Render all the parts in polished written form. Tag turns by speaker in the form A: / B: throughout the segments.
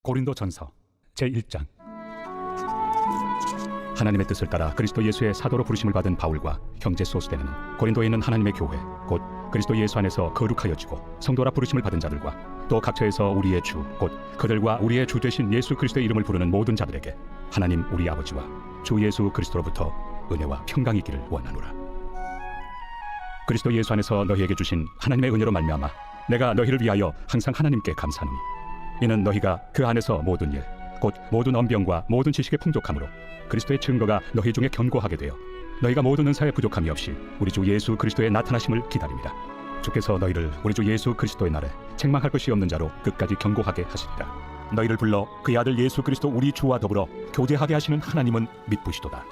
A: 고린도전서 제1장. 하나님의 뜻을 따라 그리스도 예수의 사도로 부르심을 받은 바울과 형제 소스데는 고린도에 있는 하나님의 교회 곧 그리스도 예수 안에서 거룩하여지고 성도라 부르심을 받은 자들과 또 각처에서 우리의 주 곧 그들과 우리의 주 되신 예수 그리스도의 이름을 부르는 모든 자들에게 하나님 우리 아버지와 주 예수 그리스도로부터 은혜와 평강이 있기를 원하노라. 그리스도 예수 안에서 너희에게 주신 하나님의 은혜로 말미암아 내가 너희를 위하여 항상 하나님께 감사하노니 이는 너희가 그 안에서 모든 일 곧 모든 언병과 모든 지식에 풍족함으로 그리스도의 증거가 너희 중에 견고하게 되어 너희가 모든 은사에 부족함이 없이 우리 주 예수 그리스도의 나타나심을 기다립니다. 주께서 너희를 우리 주 예수 그리스도의 날에 책망할 것이 없는 자로 끝까지 견고하게 하시리라. 너희를 불러 그의 아들 예수 그리스도 우리 주와 더불어 교제하게 하시는 하나님은 믿으시도다.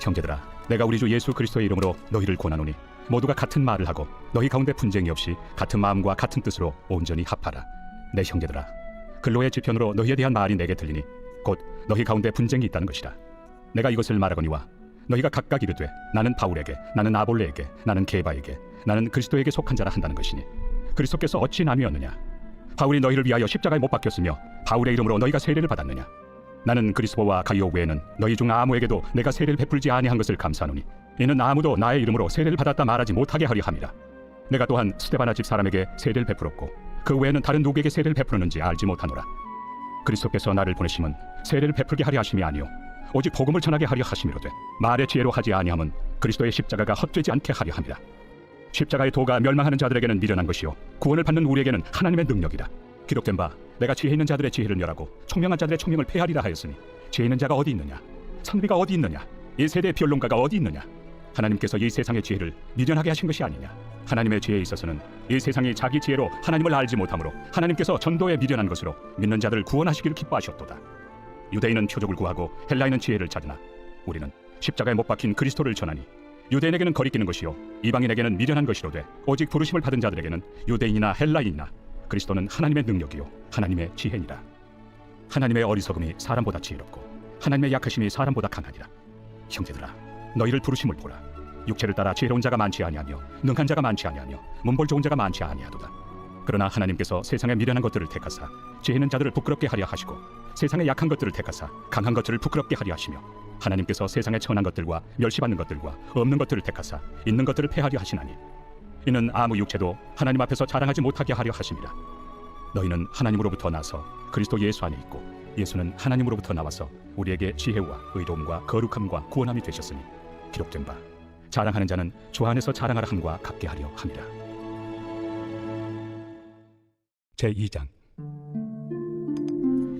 A: 형제들아, 내가 우리 주 예수 그리스도의 이름으로 너희를 권하노니 모두가 같은 말을 하고 너희 가운데 분쟁이 없이 같은 마음과 같은 뜻으로 온전히 합하라. 내 형제들아, 근로의 지편으로 너희에 대한 말이 내게 들리니 곧 너희 가운데 분쟁이 있다는 것이라. 내가 이것을 말하거니와 너희가 각각 이르되 나는 바울에게, 나는 아볼레에게, 나는 게바에게, 나는 그리스도에게 속한 자라 한다는 것이니 그리스도께서 어찌 나뉘었느냐? 바울이 너희를 위하여 십자가에 못 박혔으며 바울의 이름으로 너희가 세례를 받았느냐? 나는 그리스도와 가이오 외에는 너희 중 아무에게도 내가 세례를 베풀지 아니한 것을 감사하노니 이는 아무도 나의 이름으로 세례를 받았다 말하지 못하게 하려 함이라. 내가 또한 스데바나 집 사람에게 세례를 베풀었고 그 외에는 다른 누구에게 세례를 베푸는지 알지 못하노라. 그리스도께서 나를 보내심은 세례를 베풀게 하려 하심이 아니요 오직 복음을 전하게 하려 하심이로되 말의 지혜로 하지 아니함은 그리스도의 십자가가 헛되지 않게 하려 함이라. 십자가의 도가 멸망하는 자들에게는 미련한 것이요 구원을 받는 우리에게는 하나님의 능력이라. 기록된 바 내가 지혜 있는 자들의 지혜를 멸하고 총명한 자들의 총명을 폐하리라 하였으니 지혜 있는 자가 어디 있느냐? 선비가 어디 있느냐? 이 세대의 변론가가 어디 있느냐? 하나님께서 이 세상의 지혜를 미련하게 하신 것이 아니냐? 하나님의 지혜에 있어서는 이 세상이 자기 지혜로 하나님을 알지 못하므로 하나님께서 전도에 미련한 것으로 믿는 자들을 구원하시기를 기뻐하셨도다. 유대인은 표적을 구하고 헬라인은 지혜를 찾으나 우리는 십자가에 못 박힌 그리스도를 전하니 유대인에게는 거리끼는 것이요 이방인에게는 미련한 것이로되 오직 부르심을 받은 자들에게는 유대인이나 헬라인이나 그리스도는 하나님의 능력이요 하나님의 지혜니라. 하나님의 어리석음이 사람보다 지혜롭고 하나님의 약하심이 사람보다 강하니라. 형제들아, 너희를 부르심을 보라. 육체를 따라 지혜로운 자가 많지 아니하며 능한 자가 많지 아니하며 문벌 좋은 자가 많지 아니하도다. 그러나 하나님께서 세상의 미련한 것들을 택하사 지혜 있는 자들을 부끄럽게 하려 하시고 세상의 약한 것들을 택하사 강한 것들을 부끄럽게 하려 하시며 하나님께서 세상의 천한 것들과 멸시받는 것들과 없는 것들을 택하사 있는 것들을 폐하려 하시나니 이는 아무 육체도 하나님 앞에서 자랑하지 못하게 하려 하심이라. 너희는 하나님으로부터 나서 그리스도 예수 안에 있고 예수는 하나님으로부터 나와서 우리에게 지혜와 의로움과 거룩함과 구원함이 되셨으니 기록된 바 자랑하는 자는 주 안에서 자랑하라 함과 같게 하려 함이라. 제2장.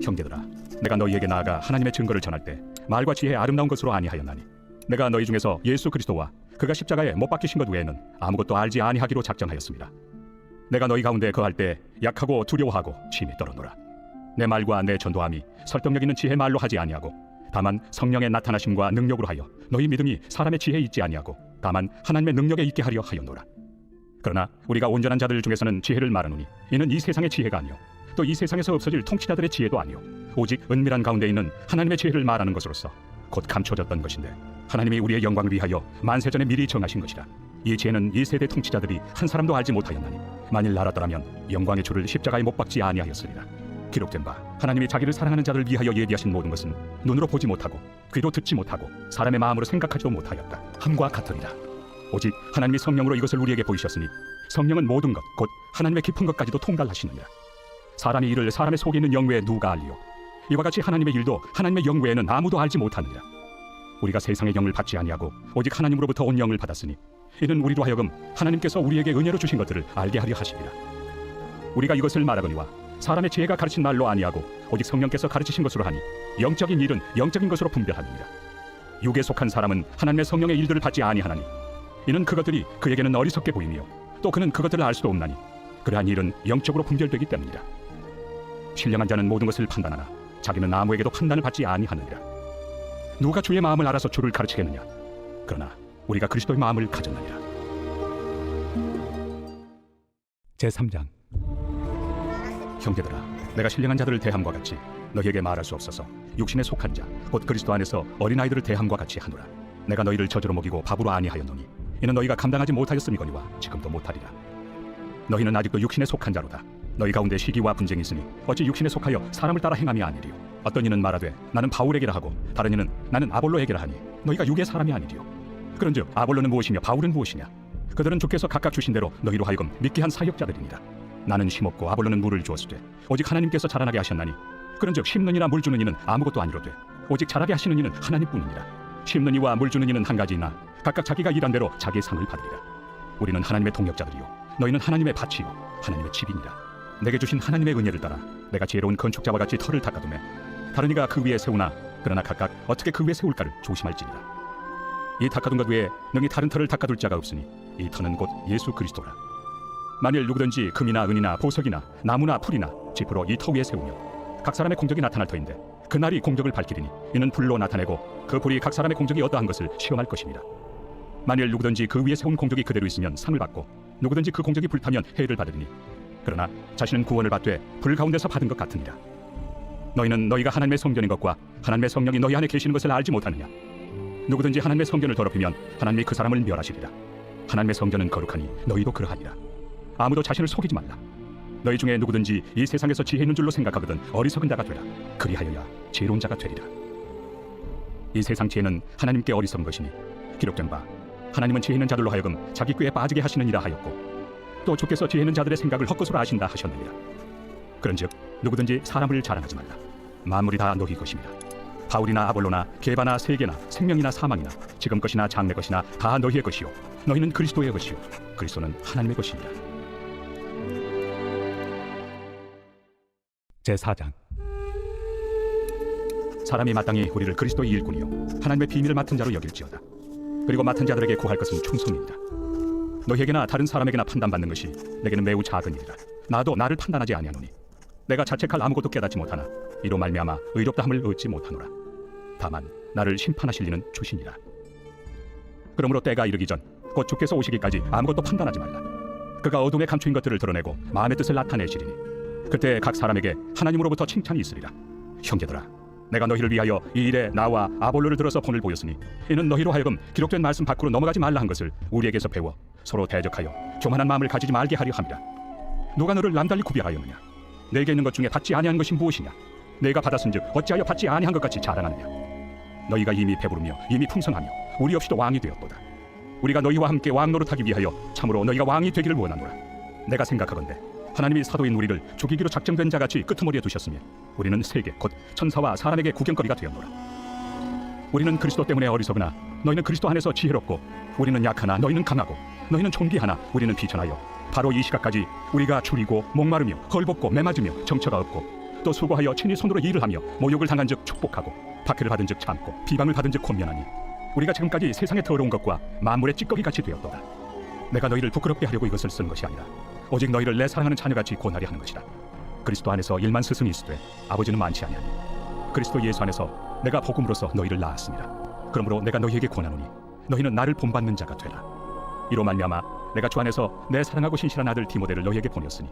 A: 형제들아, 내가 너희에게 나아가 하나님의 증거를 전할 때 말과 지혜의 아름다운 것으로 아니하였나니 내가 너희 중에서 예수 그리스도와 그가 십자가에 못 박히신 것 외에는 아무것도 알지 아니하기로 작정하였습니다. 내가 너희 가운데 거할 때 약하고 두려워하고 심히 떨어노라. 내 말과 내 전도함이 설득력 있는 지혜 말로 하지 아니하고 다만 성령의 나타나심과 능력으로 하여 너희 믿음이 사람의 지혜에 있지 아니하고 다만 하나님의 능력에 있게 하려 하였노라. 그러나 우리가 온전한 자들 중에서는 지혜를 말하노니 이는 이 세상의 지혜가 아니요 또 이 세상에서 없어질 통치자들의 지혜도 아니요 오직 은밀한 가운데 있는 하나님의 지혜를 말하는 것으로서 곧 감춰졌던 것인데 하나님이 우리의 영광을 위하여 만세전에 미리 정하신 것이라. 이 지혜는 이 세대 통치자들이 한 사람도 알지 못하였나니 만일 알았더라면 영광의 주를 십자가에 못 박지 아니하였으리라. 기록된 바 하나님이 자기를 사랑하는 자를 위하여 예비하신 모든 것은 눈으로 보지 못하고 귀로 듣지 못하고 사람의 마음으로 생각하지도 못하였다 함과 같으리라. 오직 하나님이 성령으로 이것을 우리에게 보이셨으니 성령은 모든 것 곧 하나님의 깊은 것까지도 통달하시느니라. 사람의 일을 사람의 속에 있는 영 외에 누가 알리요? 이와 같이 하나님의 일도 하나님의 영 외에는 아무도 알지 못하느니라. 우리가 세상의 영을 받지 아니하고 오직 하나님으로부터 온 영을 받았으니 이는 우리로 하여금 하나님께서 우리에게 은혜로 주신 것들을 알게 하려 하심이라. 우리가 이것을 말하거니와 사람의 지혜가 가르친 말로 아니하고 오직 성령께서 가르치신 것으로 하니 영적인 일은 영적인 것으로 분별하느니라. 육에 속한 사람은 하나님의 성령의 일들을 받지 아니하나니 이는 그것들이 그에게는 어리석게 보이며 또 그는 그것들을 알 수도 없나니 그러한 일은 영적으로 분별되기 때문이라. 신령한 자는 모든 것을 판단하나 자기는 아무에게도 판단을 받지 아니하느니라. 누가 주의 마음을 알아서 주를 가르치겠느냐? 그러나 우리가 그리스도의 마음을 가졌느니라. 제3장. 형제들아, 내가 신령한 자들을 대함과 같이 너희에게 말할 수 없어서 육신에 속한 자 곧 그리스도 안에서 어린아이들을 대함과 같이 하노라. 내가 너희를 저주로 먹이고 밥으로 아니하였노니 이는 너희가 감당하지 못하였음이거니와 지금도 못하리라. 너희는 아직도 육신에 속한 자로다. 너희 가운데 시기와 분쟁이 있으니 어찌 육신에 속하여 사람을 따라 행함이 아니리요. 어떤 이는 말하되 나는 바울에게라 하고 다른 이는 나는 아볼로에게라 하니 너희가 육의 사람이 아니리요. 그런즉 아볼로는 무엇이며 바울은 무엇이냐? 그들은 주께서 각각 주신 대로 너희로 하여금 믿게 한 사역자들이니라. 나는 심었고 아볼로는 물을 주었으되 오직 하나님께서 자라나게 하셨나니 그런즉 심는 이나 물 주는 이는 아무것도 아니로되 오직 자라게 하시는 이는 하나님뿐이니라. 심는 이와 물 주는 이는 한 가지이나 각각 자기가 일한 대로 자기의 상을 받으리라. 우리는 하나님의 동역자들이요 너희는 하나님의 밭이요 하나님의 집이니라. 내게 주신 하나님의 은혜를 따라 내가 지혜로운 건축자와 같이 터를 닦아두매 다른 이가 그 위에 세우나 그러나 각각 어떻게 그 위에 세울까를 조심할지니라. 이 닦아둔 것 외에 능히 다른 터를 닦아둘 자가 없으니 이 터는 곧 예수 그리스도라. 만일 누구든지 금이나 은이나 보석이나 나무나 풀이나 짚으로 이 터 위에 세우면 각 사람의 공적이 나타날 터인데 그날이 공적을 밝히리니 이는 불로 나타내고 그 불이 각 사람의 공적이 어떠한 것을 시험할 것입니다. 만일 누구든지 그 위에 세운 공적이 그대로 있으면 상을 받고 누구든지 그 공적이 불타면 해를 받으리니 그러나 자신은 구원을 받되 불 가운데서 받은 것 같으니라. 너희는 너희가 하나님의 성전인 것과 하나님의 성령이 너희 안에 계시는 것을 알지 못하느냐? 누구든지 하나님의 성전을 더럽히면 하나님이 그 사람을 멸하시리라. 하나님의 성전은 거룩하니 너희도 그러하니라. 아무도 자신을 속이지 말라. 너희 중에 누구든지 이 세상에서 지혜 있는 줄로 생각하거든 어리석은 자가 되라. 그리하여야 지혜로운 자가 되리라. 이 세상 지혜는 하나님께 어리석은 것이니 기록된 바 하나님은 지혜 있는 자들로 하여금 자기 꾀에 빠지게 하시느니라 하였고 또 주께서 지혜 있는 자들의 생각을 헛것으로 아신다 하셨느니라. 그런즉 누구든지 사람을 자랑하지 말라. 만물이 다 너희 것입니다. 바울이나 아볼로나 게바나 세계나 생명이나 사망이나 지금 것이나 장래 것이나 다 너희의 것이요 너희는 그리스도의 것이요 그리스도는 하나님의 것입니다. 제4장. 사람이 마땅히 우리를 그리스도의 일꾼이요 하나님의 비밀을 맡은 자로 여길지어다. 그리고 맡은 자들에게 구할 것은 충성입니다. 너희에게나 다른 사람에게나 판단받는 것이 내게는 매우 작은 일이라. 나도 나를 판단하지 아니하노니 내가 자책할 아무것도 깨닫지 못하나 이로 말미암아 의롭다함을 얻지 못하노라. 다만 나를 심판하실 이는 주시니라. 그러므로 때가 이르기 전 곧 주께서 오시기까지 아무것도 판단하지 말라. 그가 어둠에 감추인 것들을 드러내고 마음의 뜻을 나타내시리니 그때 각 사람에게 하나님으로부터 칭찬이 있으리라. 형제들아, 내가 너희를 위하여 이 일에 나와 아볼로를 들어서 본을 보였으니 이는 너희로 하여금 기록된 말씀 밖으로 넘어가지 말라 한 것을 우리에게서 배워 서로 대적하여 교만한 마음을 가지지 말게 하려 함이라. 누가 너를 남달리 구별하였느냐? 내게 있는 것 중에 받지 아니한 것이 무엇이냐? 내가 받았은즉 어찌하여 받지 아니한 것 같이 자랑하느냐? 너희가 이미 배부르며 이미 풍성하며 우리 없이도 왕이 되었도다. 우리가 너희와 함께 왕 노릇하기 위하여 참으로 너희가 왕이 되기를 원하노라. 내가 생각하건대 하나님이 사도인 우리를 죽이기로 작정된 자같이 끄트머리에 두셨으며 우리는 세계 곧 천사와 사람에게 구경거리가 되었노라. 우리는 그리스도 때문에 어리석으나 너희는 그리스도 안에서 지혜롭고 우리는 약하나 너희는 강하고 너희는 존귀하나 우리는 비천하여 바로 이 시각까지 우리가 줄이고 목마르며 헐벗고 매맞으며 정처가 없고 또 수고하여 친히 손으로 일을 하며 모욕을 당한 즉 축복하고 박해를 받은 즉 참고 비방을 받은 즉 권면하니 우리가 지금까지 세상의 더러운 것과 만물의 찌꺼기같이 되었도다. 내가 너희를 부끄럽게 하려고 이것을 쓴 것이 아니라 오직 너희를 내 사랑하는 자녀같이 권하려 하는 것이라. 그리스도 안에서 일만 스승이 있으되 아버지는 많지 아니하니 그리스도 예수 안에서 내가 복음으로써 너희를 낳았습니다. 그러므로 내가 너희에게 권하노니 너희는 나를 본받는 자가 되라. 이로 말미암아 내가 주 안에서 내 사랑하고 신실한 아들 디모데를 너희에게 보냈으니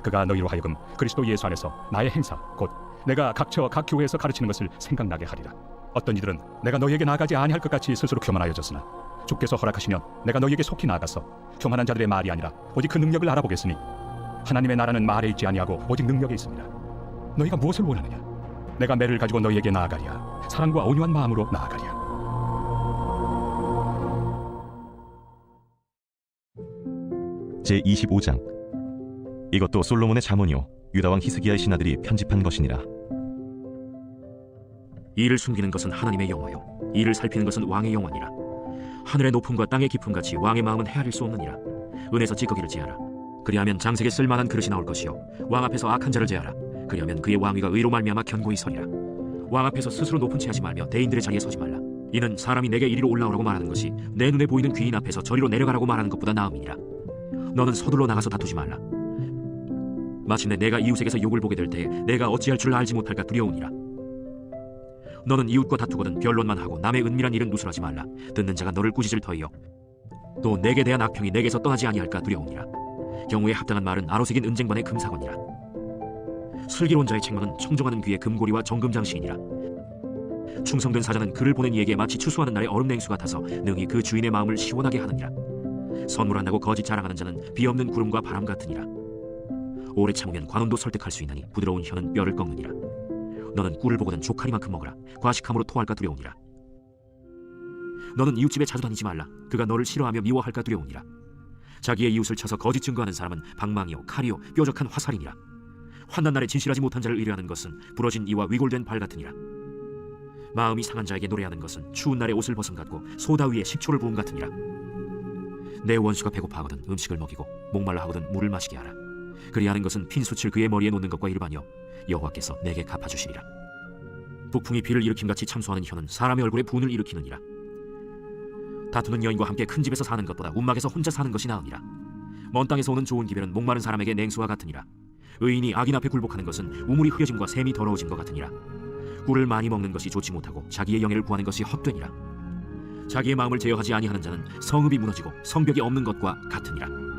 A: 그가 너희로 하여금 그리스도 예수 안에서 나의 행사 곧 내가 각처 각 교회에서 가르치는 것을 생각나게 하리라. 어떤 이들은 내가 너희에게 나아가지 아니할 것 같이 스스로 교만하여졌으나 주께서 허락하시면 내가 너희에게 속히 나아가서 교만한 자들의 말이 아니라 오직 그 능력을 알아보겠으니 하나님의 나라는 말에 있지 아니하고 오직 능력에 있습니다. 너희가 무엇을 원하느냐? 내가 매를 가지고 너희에게 나아가리야. 사랑과 온유한 마음으로 나아가리야.
B: 제25장. 이것도 솔로몬의 잠언이요 유다 왕 히스기야의 신하들이 편집한 것이니라.
C: 이를 숨기는 것은 하나님의 영화요 이를 살피는 것은 왕의 영화니라. 하늘의 높음과 땅의 깊음 같이 왕의 마음은 헤아릴 수 없느니라. 은에서 찌꺼기를 제하라. 그리하면 장색에 쓸만한 그릇이 나올 것이요 왕 앞에서 악한 자를 제하라. 그리하면 그의 왕위가 의로 말미암아 견고히 서리라. 왕 앞에서 스스로 높은 채 하지 말며 대인들의 자리에 서지 말라. 이는 사람이 내게 이리로 올라오라고 말하는 것이 내 눈에 보이는 귀인 앞에서 저리로 내려가라고 말하는 것보다 나음이니라. 너는 서둘러 나가서 다투지 말라. 마침내 내가 이웃에게서 욕을 보게 될 때에 내가 어찌할 줄 알지 못할까 두려우니라. 너는 이웃과 다투거든 변론만 하고 남의 은밀한 일은 누설하지 말라. 듣는 자가 너를 꾸짖을 터이요 또 내게 대한 악평이 내게서 떠나지 아니할까 두려우니라. 경우에 합당한 말은 아로새긴 은쟁반의 금사건이라. 슬기로운 자의 책망은 청정하는 귀의 금고리와 정금장시이니라. 충성된 사자는 그를 보낸 이에게 마치 추수하는 날의 얼음 냉수 같아서 능히 그 주인의 마음을 시원하게 하느니라. 선물한다고 거짓 자랑하는 자는 비 없는 구름과 바람 같으니라. 오래 참으면 관원도 설득할 수 있나니 부드러운 혀는 뼈를 꺾느니라. 너는 꿀을 보고는 조카리만큼 먹으라. 과식함으로 토할까 두려우니라. 너는 이웃집에 자주 다니지 말라. 그가 너를 싫어하며 미워할까 두려우니라. 자기의 이웃을 쳐서 거짓 증거하는 사람은 방망이요 칼이요 뾰족한 화살이니라. 환난 날에 진실하지 못한 자를 의뢰하는 것은 부러진 이와 위골된 발 같으니라. 마음이 상한 자에게 노래하는 것은 추운 날에 옷을 벗음 같고 소다 위에 식초를 부음 같으니라. 내 원수가 배고파하거든 음식을 먹이고 목말라 하거든 물을 마시게 하라. 그리하는 것은 핀수칠 그의 머리에 놓는 것과 일반이요 여호와께서 내게 갚아주시리라. 북풍이 비를 일으킴같이 참소하는 혀는 사람의 얼굴에 분을 일으키느니라. 다투는 여인과 함께 큰 집에서 사는 것보다 움막에서 혼자 사는 것이 나으니라. 먼 땅에서 오는 좋은 기별은 목마른 사람에게 냉수와 같으니라. 의인이 악인 앞에 굴복하는 것은 우물이 흐려짐과 샘이 더러워진 것 같으니라. 꿀을 많이 먹는 것이 좋지 못하고 자기의 영예를 구하는 것이 헛되니라. 자기의 마음을 제어하지 아니하는 자는 성읍이 무너지고 성벽이 없는 것과 같으니라.